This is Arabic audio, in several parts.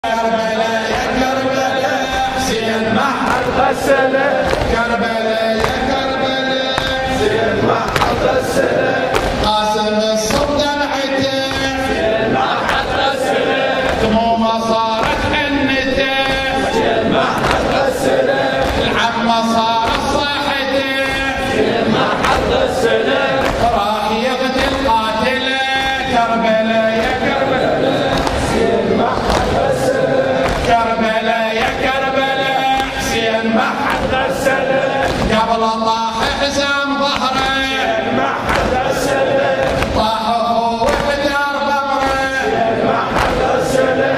كربلاء يا كربلاء حسين ما حد غسله. كربلاء يا كربلاء حسين ما حد غسله. قاسم الصب دمعته حسين ما حد غسله. دمومه صارت حنته حسين ما حد غسله. العمه صارت صاحته حسين ما حد غسله. راح يقتل قاتله. كربلاء يا كربلاء حسين ما حد غسله. كربلاء يا كربلاء حسين ما حد غسله. قبل طاح حزام ظهره حسين ما حد غسله. طاح اخوه وحدار ظهره حسين ما حد غسله.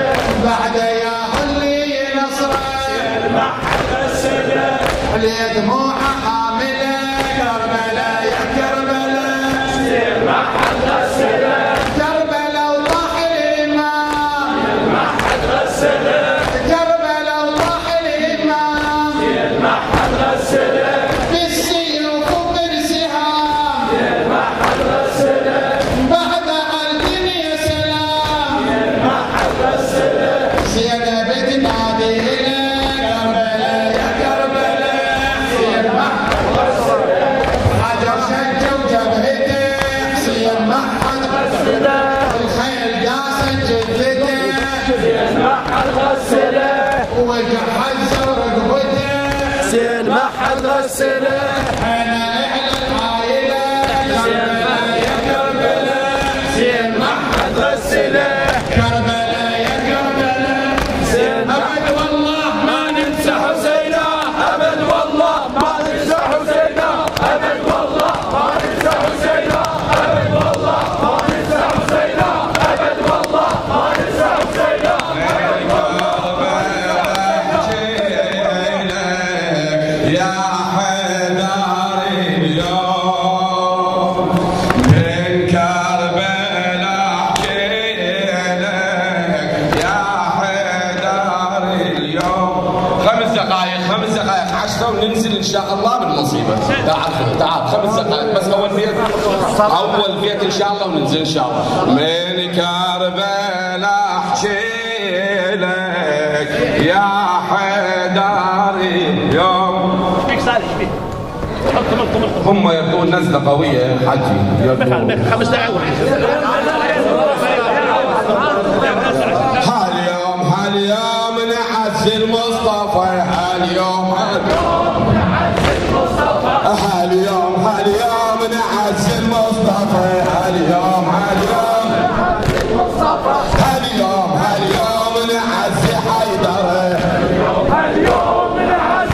بعد ياهو اللي ينصره حسين ما حد غسله. عليه دموعه حامله. كربلاء يا كربلاء حسين ما حد غسله. كربلاء وطاح الامام حسين ما حد غسله. كربلاء وطاح الامام حسين ما حد غسله. بالسيوف وبالسهام حسين ما حد غسله. بعد الدنيا سلام حسين ما حد غسله. زينب تنادي له. كربلاء يا كربلاء حسين ما حد غسله. حجر شج وجبهته حسين ما حد غسله. الخيل قاست جثته حسين ما حد غسله. وجهز ورقبته حسين ما حد غسله. انا اعلى العائله. كربلاء يا كربلاء حسين ما حد غسله. كربلاء يا كربلاء حسين ابد والله ما ننسى حسينه. ابد والله ما ننسى حسينه. ابد والله ما ننسى حسينه. ابد والله ما ننسى حسينه. ابد والله ما ننسى حسينه. يا حيدر اليوم من كربلاء احكيلك. يا حيدر اليوم 5 دقائق 10 وننزل ان شاء الله بالمصيبه. تعال 5 دقائق بس. اول بيت ان شاء الله وننزل ان شاء الله. من كربلاء احكيلك يا حيدر اليوم. هم يبدون نزله قويه يا حجي. 5 دقائق. هاليوم نعز المصطفى. هاليوم نعز المصطفى. هاليوم نعز المصطفى. هاليوم نعز المصطفى. هاليوم نعز حيدر. هاليوم نعز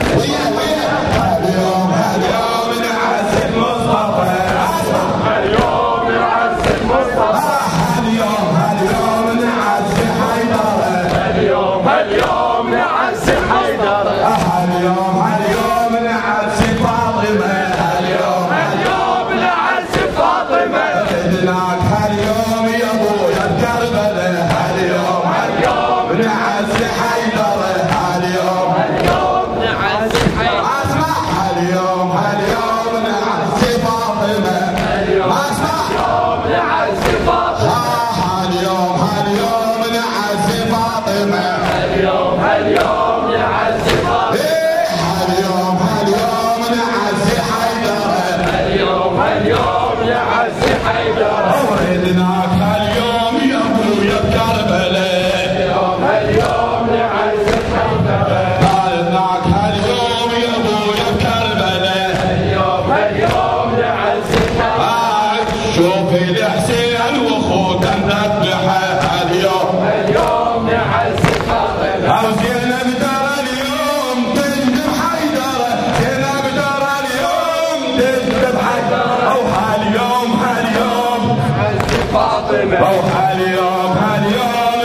هاليوم نعز المصطفى. هاليوم نعز المصطفى. هاليوم نعز حيدر. هاليوم نعز حيدر. هاليوم نعز فاطمه. هاليوم نعز فاطمه. بدناك هاليوم يا ابويا بكربلاء. هاليوم نعز حيدر. هاليوم نعز حيدر. اسمع هاليوم نعز فاطمه. اسمع نعز فاطمه. هاليوم نعز فاطمه. هاليوم نعز فاطمه. هاليوم نعز حيدر. هاليوم نعز حيدر. ولدناك هاليوم يا ابويا بكربلاء. هاليوم نعز حيدر. ولدناك هاليوم يا ابويا بكربلاء. هاليوم نعز حيدر. شوف الحسين واخوته مذبحه. هاليوم نعز حيدر. زينب ترى اليوم تندب حيدر. زينب ترى اليوم تندب حيدر. او هاليوم نعز فاطمه. او هاليوم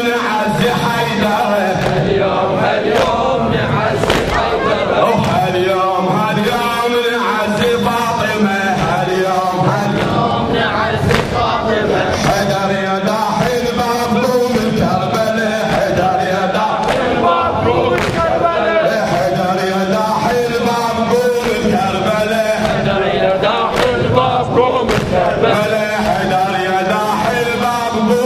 نعز حيدر. هاليوم نعز حيدر. او هاليوم نعز فاطمه. هاليوم نعز فاطمه. حيدر يا داحي الباب قوم الكربلاء. حيدر يا داحي الباب قوم الكربلاء. حيدر يا داحي الباب قوم الكربلاء. حيدر يا داحي الباب قوم الكربلاء. حيدر يا داحي الباب قوم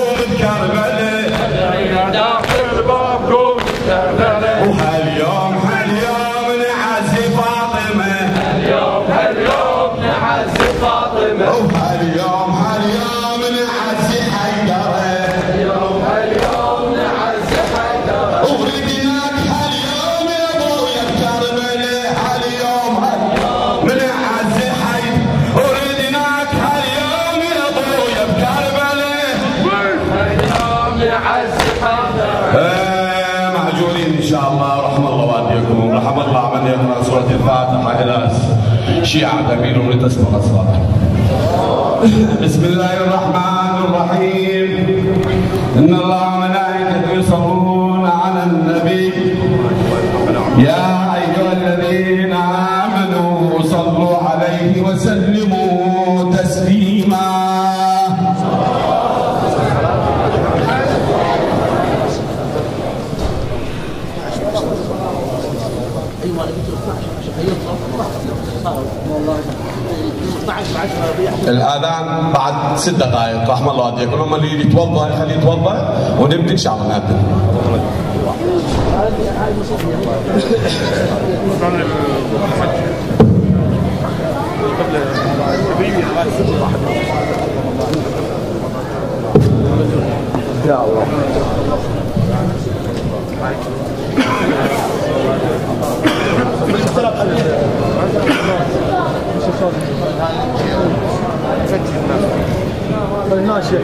يقرأ سورة الفاتحة إلى شيعة جميل لتسبق أصواتهم. بسم الله الرحمن الرحيم. إن الله وملائكته يصلون على النبي يا أيها الذين آمنوا صلوا عليه وسلموا تسليما. الآذان بعد 6 دقائق. رحم الله عليكم. لما اللي يتوضأ يخليه يتوضأ ونبدأ إن شاء الله نبدأ. يا الله. ماشي